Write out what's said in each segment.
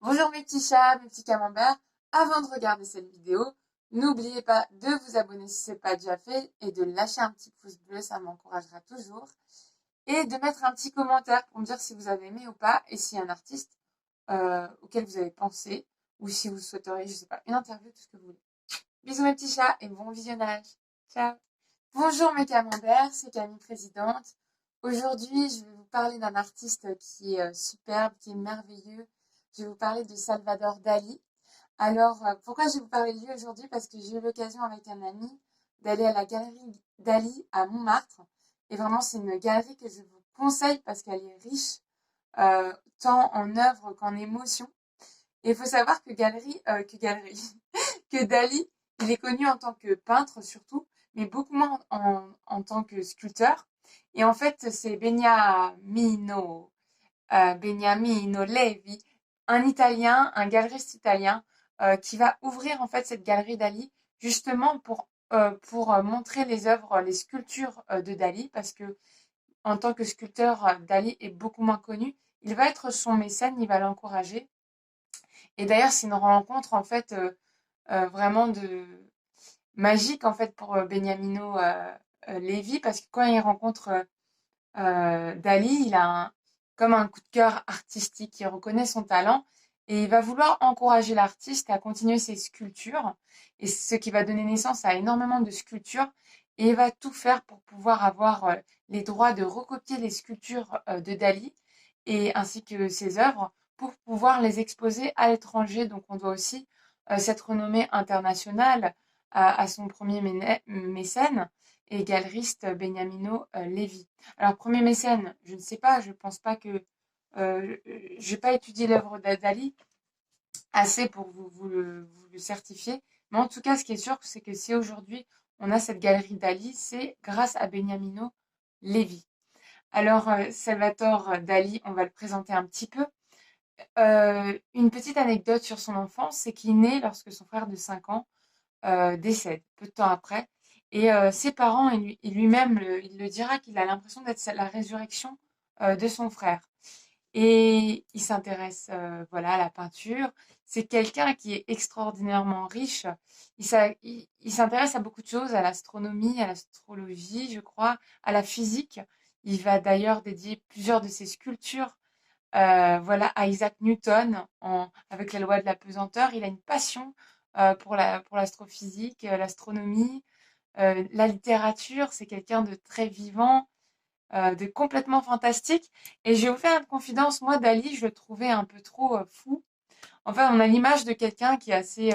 Bonjour mes petits chats, mes petits camemberts. Avant de regarder cette vidéo, n'oubliez pas de vous abonner si ce n'est pas déjà fait et de lâcher un petit pouce bleu, ça m'encouragera toujours. Et de mettre un petit commentaire pour me dire si vous avez aimé ou pas et s'il y a un artiste auquel vous avez pensé ou si vous souhaiteriez, je sais pas, une interview, tout ce que vous voulez. Bisous mes petits chats et bon visionnage. Ciao. Bonjour mes camemberts, c'est Camille Présidente. Aujourd'hui, je vais vous parler d'un artiste qui est superbe, qui est merveilleux. Je vais vous parler de Salvador Dali. Alors, pourquoi je vais vous parler de lui aujourd'hui? Parce que j'ai eu l'occasion avec un ami d'aller à la galerie Dali à Montmartre. Et vraiment, c'est une galerie que je vous conseille parce qu'elle est riche, tant en œuvres qu'en émotions. Et il faut savoir que Dali, il est connu en tant que peintre surtout, mais beaucoup moins en tant que sculpteur. Et en fait, c'est Beniamino Levi, un Italien, un galeriste italien, qui va ouvrir en fait cette galerie Dali justement pour montrer les œuvres, les sculptures de Dali, parce que en tant que sculpteur, Dali est beaucoup moins connu. Il va être son mécène, il va l'encourager. Et d'ailleurs, c'est une rencontre en fait vraiment de magique en fait pour Beniamino Levi, parce que quand il rencontre Dali, il a comme un coup de cœur artistique, il reconnaît son talent et il va vouloir encourager l'artiste à continuer ses sculptures, et ce qui va donner naissance à énormément de sculptures, et il va tout faire pour pouvoir avoir les droits de recopier les sculptures de Dali et ainsi que ses œuvres pour pouvoir les exposer à l'étranger. Donc on doit aussi cette renommée internationale à son premier mécène et galeriste Beniamino Levi. Alors, premier mécène, je ne sais pas, je pense pas que. J'ai pas étudié l'œuvre d'Adali assez pour vous le certifier. Mais en tout cas, ce qui est sûr, c'est que si aujourd'hui on a cette galerie Dali, c'est grâce à Beniamino Levi. Alors, Salvatore Dali, on va le présenter un petit peu. Une petite anecdote sur son enfance, c'est qu'il naît lorsque son frère de 5 ans décède, peu de temps après. Et ses parents et lui-même, il le dira qu'il a l'impression d'être la résurrection de son frère. Et il s'intéresse voilà, à la peinture. C'est quelqu'un qui est extraordinairement riche. Il s'intéresse à beaucoup de choses, à l'astronomie, à l'astrologie, je crois, à la physique. Il va d'ailleurs dédier plusieurs de ses sculptures voilà, à Isaac Newton avec la loi de la pesanteur. Il a une passion pour l'astrophysique, l'astronomie, la littérature. C'est quelqu'un de très vivant, de complètement fantastique. Et je vais vous faire une confidence. Moi, Dali, je le trouvais un peu trop fou. Enfin, on a l'image de quelqu'un qui est assez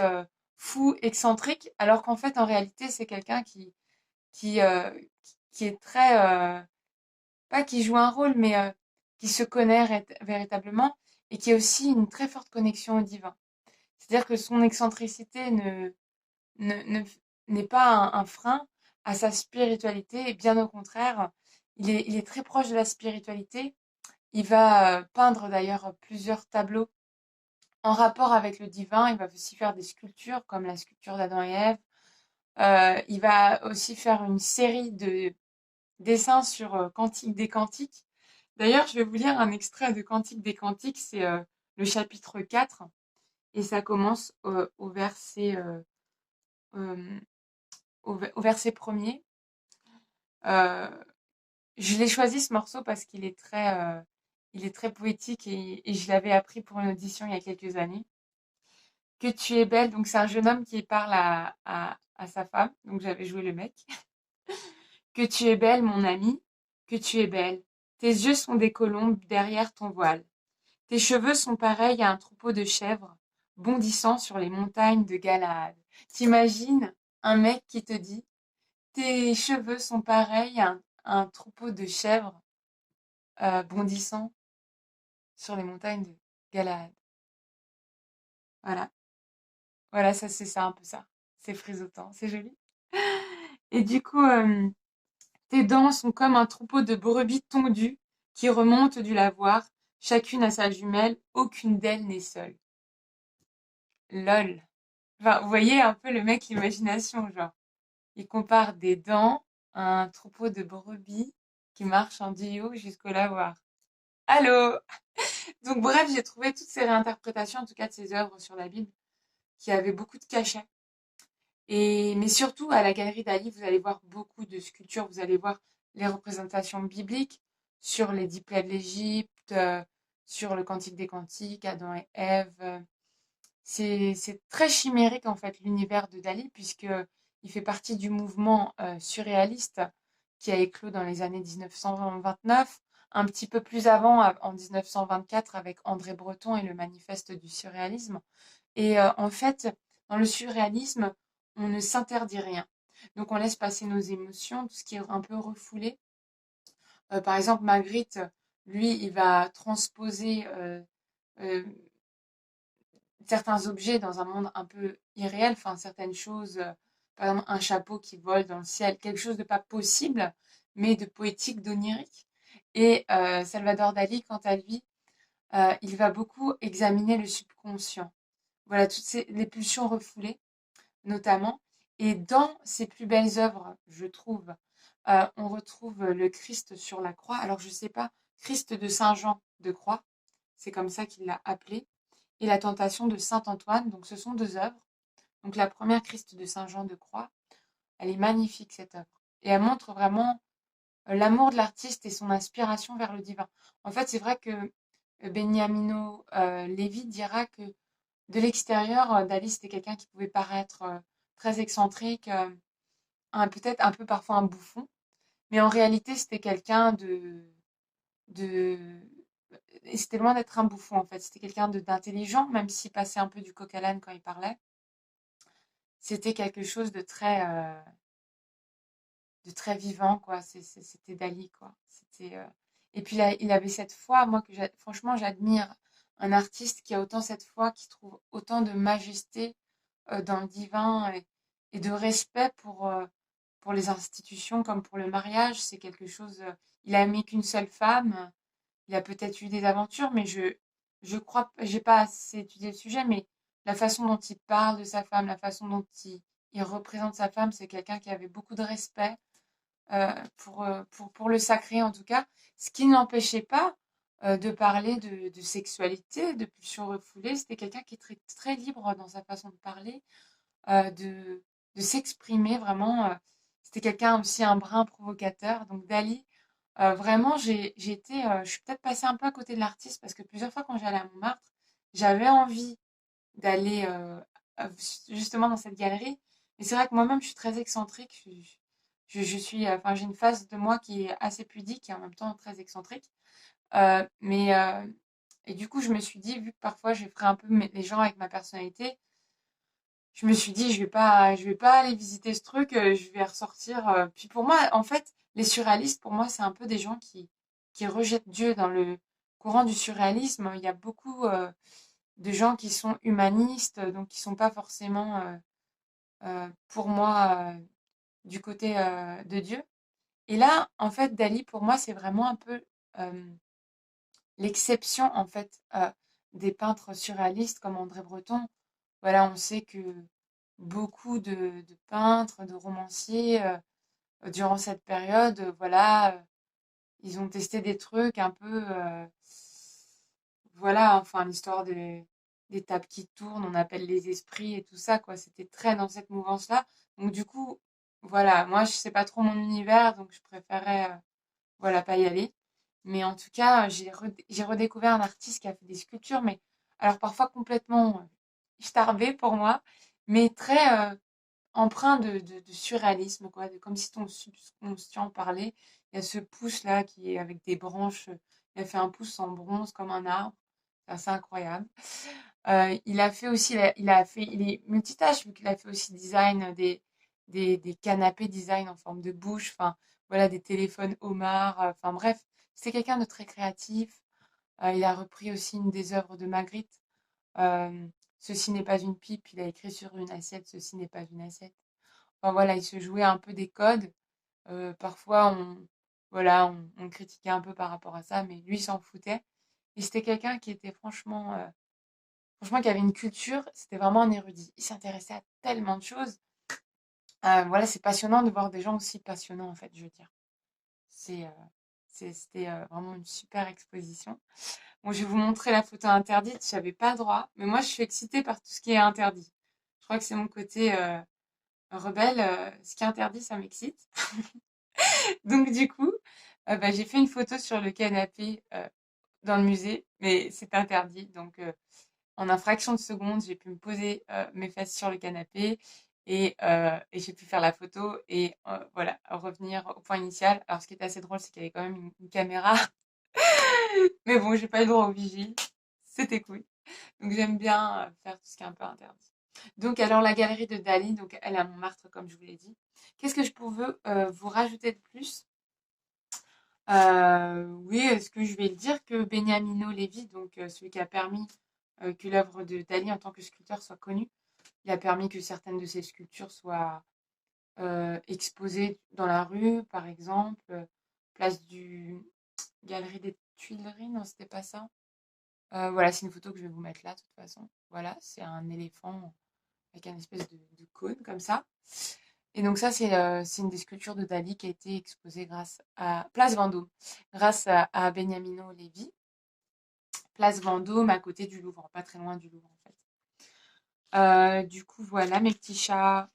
fou, excentrique, alors qu'en fait, en réalité, c'est quelqu'un qui, euh, qui est très, pas qui joue un rôle, mais qui se connaît véritablement et qui a aussi une très forte connexion au divin. C'est-à-dire que son excentricité ne- ne- n'est pas un frein à sa spiritualité, et bien au contraire, il est très proche de la spiritualité. Il va peindre d'ailleurs plusieurs tableaux en rapport avec le divin. Il va aussi faire des sculptures comme la sculpture d'Adam et Ève. Il va aussi faire une série de dessins sur Cantique des Cantiques. D'ailleurs, je vais vous lire un extrait de Cantique des Cantiques, c'est le chapitre 4, et ça commence euh, au verset premier. Euh, je l'ai choisi ce morceau parce il est très poétique, et je l'avais appris pour une audition il y a quelques années. Que tu es belle, donc c'est un jeune homme qui parle à sa femme, donc j'avais joué le mec. Que tu es belle, mon ami, que tu es belle. Tes yeux sont des colombes derrière ton voile. Tes cheveux sont pareils à un troupeau de chèvres bondissant sur les montagnes de Galaad. T'imagines un mec qui te dit tes cheveux sont pareils à un troupeau de chèvres bondissant sur les montagnes de Galaad. Voilà, voilà, ça c'est ça un peu ça. C'est frisottant, c'est joli. Et du coup, tes dents sont comme un troupeau de brebis tondues qui remontent du lavoir, chacune à sa jumelle, aucune d'elles n'est seule. Lol. Enfin, vous voyez un peu le mec, l'imagination, genre. Il compare des dents à un troupeau de brebis qui marchent en duo jusqu'au lavoir. Allô? Donc bref, j'ai trouvé toutes ces réinterprétations, en tout cas de ses œuvres sur la Bible, qui avaient beaucoup de cachet. Mais surtout, à la Galerie Dali, vous allez voir beaucoup de sculptures, vous allez voir les représentations bibliques sur les 10 plaies de l'Égypte, sur le Cantique des Cantiques, Adam et Ève. C'est très chimérique en fait l'univers de Dali puisque il fait partie du mouvement surréaliste qui a éclos dans les années 1929, un petit peu plus avant, en 1924 avec André Breton et le Manifeste du surréalisme. Et en fait, dans le surréalisme, on ne s'interdit rien. Donc on laisse passer nos émotions, tout ce qui est un peu refoulé. Par exemple, Magritte, lui, il va transposer euh, certains objets dans un monde un peu irréel, enfin certaines choses, par exemple un chapeau qui vole dans le ciel, quelque chose de pas possible, mais de poétique, d'onirique. Et Salvador Dali, quant à lui, il va beaucoup examiner le subconscient. Voilà, les pulsions refoulées, notamment. Et dans ses plus belles œuvres, je trouve, on retrouve le Christ sur la croix. Alors, je ne sais pas, Christ de Saint Jean de Croix, c'est comme ça qu'il l'a appelé, et la Tentation de Saint Antoine. Donc, ce sont deux œuvres. Donc, la première, Christ de Saint Jean de Croix, elle est magnifique, cette œuvre. Et elle montre vraiment l'amour de l'artiste et son inspiration vers le divin. En fait, c'est vrai que Beniamino Levi dira que de l'extérieur, Dali, c'était quelqu'un qui pouvait paraître très excentrique, peut-être un peu parfois un bouffon, mais en réalité, c'était quelqu'un de... et c'était loin d'être un bouffon, en fait. C'était quelqu'un d'intelligent, même s'il passait un peu du coq à l'âne quand il parlait. C'était quelque chose de très vivant, quoi. C'était Dali, quoi. Et puis, là, il avait cette foi, moi, franchement, j'admire un artiste qui a autant cette foi, qui trouve autant de majesté dans le divin et de respect pour les institutions comme pour le mariage. C'est quelque chose. Il a aimé qu'une seule femme. Il a peut-être eu des aventures, mais je crois, j'ai pas assez étudié le sujet, mais la façon dont il parle de sa femme, la façon dont il représente sa femme, c'est quelqu'un qui avait beaucoup de respect pour le sacré en tout cas, ce qui ne l'empêchait pas de parler de sexualité, de pulsions refoulées. C'était quelqu'un qui est très, très libre dans sa façon de parler, euh, de, de s'exprimer vraiment. C'était quelqu'un aussi un brin provocateur. Donc Dali, vraiment, je suis peut-être passée un peu à côté de l'artiste parce que plusieurs fois quand j'allais à Montmartre, j'avais envie d'aller justement dans cette galerie. Mais c'est vrai que moi-même, je suis très excentrique. Enfin, j'ai une phase de moi qui est assez pudique et en même temps très excentrique. Mais et du coup, je me suis dit, vu que parfois je ferais un peu les gens avec ma personnalité, je me suis dit, je vais pas aller visiter ce truc, je vais ressortir. Puis pour moi, en fait, les surréalistes, pour moi, c'est un peu des gens qui rejettent Dieu dans le courant du surréalisme. Il y a beaucoup de gens qui sont humanistes, donc qui sont pas forcément, pour moi, du côté de Dieu. Et là, en fait, Dali, pour moi, c'est vraiment un peu l'exception, en fait, des peintres surréalistes comme André Breton. Voilà, on sait que beaucoup de peintres, de romanciers, durant cette période, voilà, ils ont testé des trucs un peu, voilà, enfin, l'histoire des tables qui tournent, on appelle les esprits et tout ça, quoi. C'était très dans cette mouvance-là. Donc, du coup, voilà, moi, je sais pas trop mon univers, donc je préférais, voilà, pas y aller. Mais en tout cas, j'ai redécouvert un artiste qui a fait des sculptures, mais alors parfois complètement starbé pour moi, mais très empreint de surréalisme, quoi, comme si ton subconscient parlait. Il y a ce pouce-là qui est avec des branches, il a fait un pouce en bronze comme un arbre, c'est assez incroyable. Il a fait aussi, il est multitâche, vu qu'il a fait aussi design des canapés design en forme de bouche, enfin, voilà, des téléphones homards, enfin bref, c'est quelqu'un de très créatif. Il a repris aussi une des œuvres de Magritte, Ceci n'est pas une pipe, il a écrit sur une assiette, Ceci n'est pas une assiette. Enfin voilà, il se jouait un peu des codes. Parfois, voilà, on le critiquait un peu par rapport à ça, mais lui, il s'en foutait. Et c'était quelqu'un qui était franchement, qui avait une culture, c'était vraiment un érudit. Il s'intéressait à tellement de choses. Voilà, c'est passionnant de voir des gens aussi passionnants, en fait, je veux dire. C'est C'était vraiment une super exposition. Bon, je vais vous montrer la photo interdite, j'avais pas le droit, mais moi je suis excitée par tout ce qui est interdit. Je crois que c'est mon côté rebelle, ce qui est interdit, ça m'excite. Donc du coup, bah, j'ai fait une photo sur le canapé dans le musée, mais c'est interdit. Donc en un fraction de seconde, j'ai pu me poser mes fesses sur le canapé et j'ai pu faire la photo et voilà, revenir au point initial. Alors ce qui était assez drôle, c'est qu'il y avait quand même une caméra, mais bon, j'ai pas eu le droit au vigile. C'était cool. Donc j'aime bien faire tout ce qui est un peu interdit. Donc alors la galerie de Dali, donc elle est à Montmartre comme je vous l'ai dit. Qu'est-ce que je peux vous rajouter de plus? Oui, est-ce que je vais le dire que Beniamino Levi, donc celui qui a permis que l'œuvre de Dali en tant que sculpteur soit connue, il a permis que certaines de ses sculptures soient exposées dans la rue, par exemple, place du Galerie des Tuileries, non, c'était pas ça. Voilà, c'est une photo que je vais vous mettre là, de toute façon. Voilà, c'est un éléphant avec un espèce de cône comme ça. Et donc ça, c'est une des sculptures de Dali qui a été exposée grâce à Place Vendôme, grâce à Beniamino Levi. Place Vendôme, à côté du Louvre, pas très loin du Louvre en fait. Du coup, voilà mes petits chats.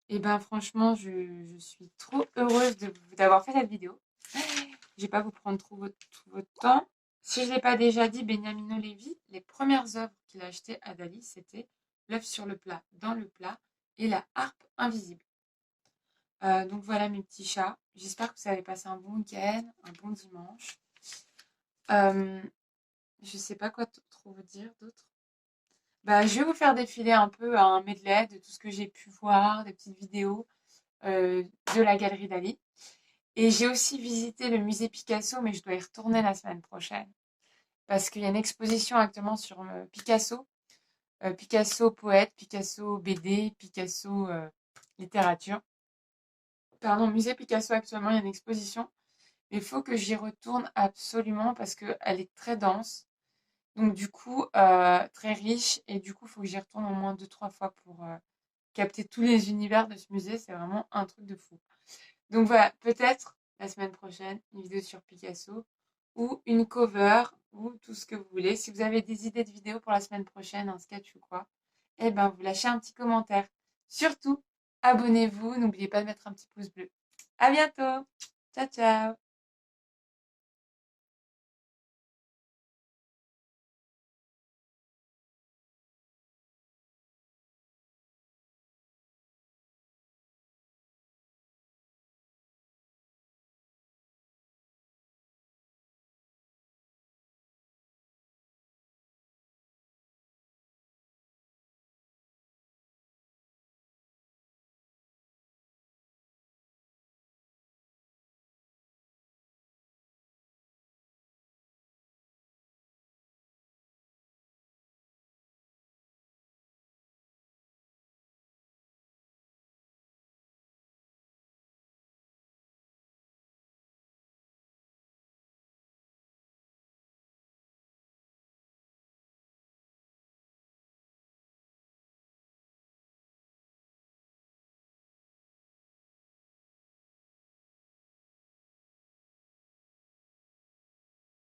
Et ben franchement, je suis trop heureuse d'avoir fait cette vidéo. Je vais pas vous prendre tout votre temps. Si je ne l'ai pas déjà dit, Beniamino Levi, les premières œuvres qu'il a achetées à Dali, c'était L'œuf sur le plat, dans le plat et la harpe invisible. Donc voilà mes petits chats. J'espère que vous avez passé un bon week-end, un bon dimanche. Euh, je sais pas quoi trop vous dire d'autre. Bah, je vais vous faire défiler un peu un medley de tout ce que j'ai pu voir, des petites vidéos de la galerie Dali. Et j'ai aussi visité le musée Picasso, mais je dois y retourner la semaine prochaine. Parce qu'il y a une exposition actuellement sur Picasso. Picasso poète, Picasso BD, Picasso littérature. Pardon, musée Picasso actuellement, il y a une exposition. Mais il faut que j'y retourne absolument parce qu'elle est très dense. Donc du coup, très riche. Et du coup, il faut que j'y retourne au moins deux, trois fois pour capter tous les univers de ce musée. C'est vraiment un truc de fou. Donc voilà, peut-être la semaine prochaine, une vidéo sur Picasso ou une cover ou tout ce que vous voulez. Si vous avez des idées de vidéos pour la semaine prochaine, un sketch ou quoi, eh ben vous lâchez un petit commentaire. Surtout, abonnez-vous, n'oubliez pas de mettre un petit pouce bleu. À bientôt. Ciao ciao.